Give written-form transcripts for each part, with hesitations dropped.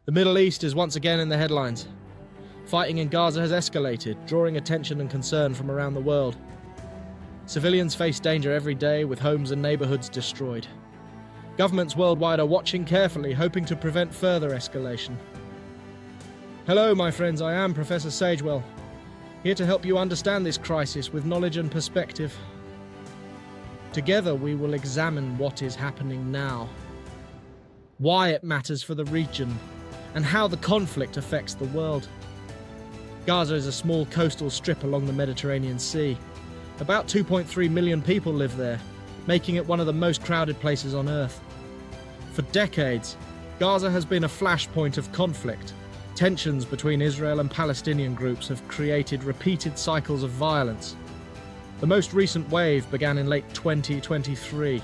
The Middle East is once again in the headlines. Fighting in Gaza has escalated, drawing attention and concern from around the world. Civilians face danger every day, with homes and neighbourhoods destroyed. Governments worldwide are watching carefully, hoping to prevent further escalation. Hello, my friends, I am Professor Sagewell, here to help you understand this crisis with knowledge and perspective. Together we will examine what is happening now, why it matters for the region, and how the conflict affects the world. Gaza is a small coastal strip along the Mediterranean Sea. About 2.3 million people live there, making it one of the most crowded places on Earth. For decades, Gaza has been a flashpoint of conflict. Tensions between Israel and Palestinian groups have created repeated cycles of violence. The most recent wave began in late 2023.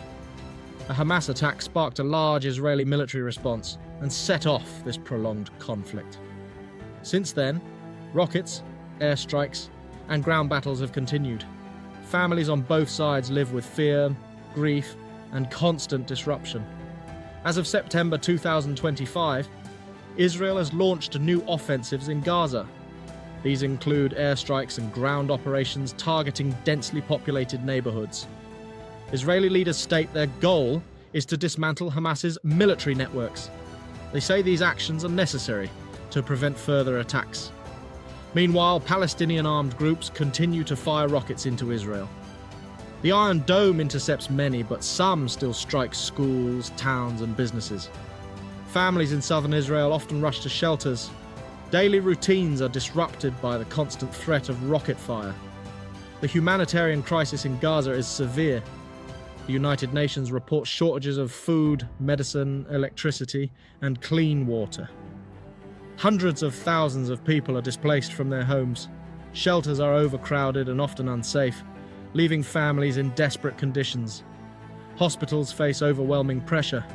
A Hamas attack sparked a large Israeli military response and set off this prolonged conflict. Since then, rockets, airstrikes, and ground battles have continued. Families on both sides live with fear, grief, and constant disruption. As of September 2025, Israel has launched new offensives in Gaza. These include airstrikes and ground operations targeting densely populated neighborhoods. Israeli leaders state their goal is to dismantle Hamas's military networks. They say these actions are necessary to prevent further attacks. Meanwhile, Palestinian armed groups continue to fire rockets into Israel. The Iron Dome intercepts many, but some still strike schools, towns, and businesses. Families in southern Israel often rush to shelters. Daily routines are disrupted by the constant threat of rocket fire. The humanitarian crisis in Gaza is severe. The United Nations reports shortages of food, medicine, electricity, and clean water. Hundreds of thousands of people are displaced from their homes. Shelters are overcrowded and often unsafe, leaving families in desperate conditions. Hospitals face overwhelming pressure.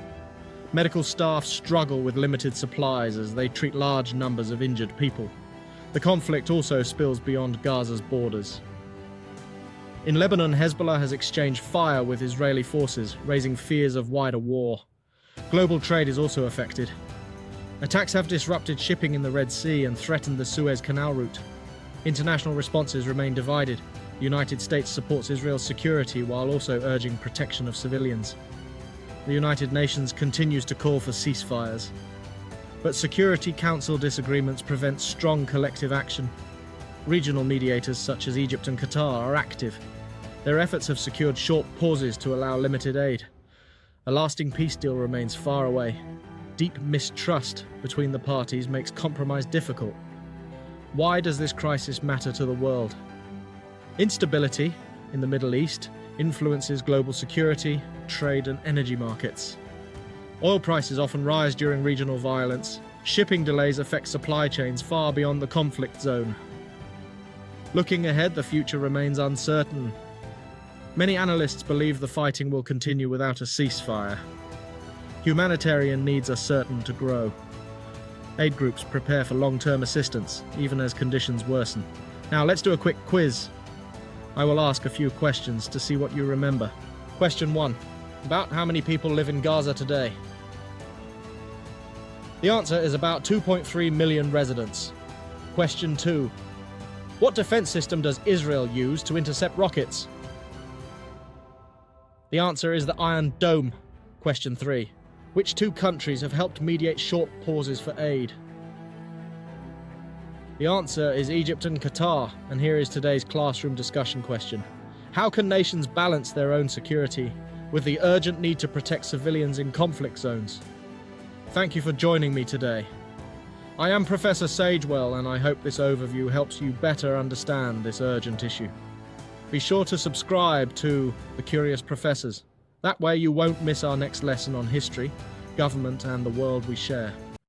Medical staff struggle with limited supplies as they treat large numbers of injured people. The conflict also spills beyond Gaza's borders. In Lebanon, Hezbollah has exchanged fire with Israeli forces, raising fears of wider war. Global trade is also affected. Attacks have disrupted shipping in the Red Sea and threatened the Suez Canal route. International responses remain divided. The United States supports Israel's security while also urging protection of civilians. The United Nations continues to call for ceasefires. But Security Council disagreements prevent strong collective action. Regional mediators such as Egypt and Qatar are active. Their efforts have secured short pauses to allow limited aid. A lasting peace deal remains far away. Deep mistrust between the parties makes compromise difficult. Why does this crisis matter to the world? Instability in the Middle East influences global security, trade, and energy markets. Oil prices often rise during regional violence. Shipping delays affect supply chains far beyond the conflict zone. Looking ahead, the future remains uncertain. Many analysts believe the fighting will continue without a ceasefire. Humanitarian needs are certain to grow. Aid groups prepare for long-term assistance, even as conditions worsen. Now let's do a quick quiz. I will ask a few questions to see what you remember. Question 1. About how many people live in Gaza today? The answer is about 2.3 million residents. Question 2. What defense system does Israel use to intercept rockets? The answer is the Iron Dome. Question 3. Which two countries have helped mediate short pauses for aid? The answer is Egypt and Qatar, and here is today's classroom discussion question. How can nations balance their own security with the urgent need to protect civilians in conflict zones? Thank you for joining me today. I am Professor Sagewell, and I hope this overview helps you better understand this urgent issue. Be sure to subscribe to The Curious Professors. That way you won't miss our next lesson on history, government, and the world we share.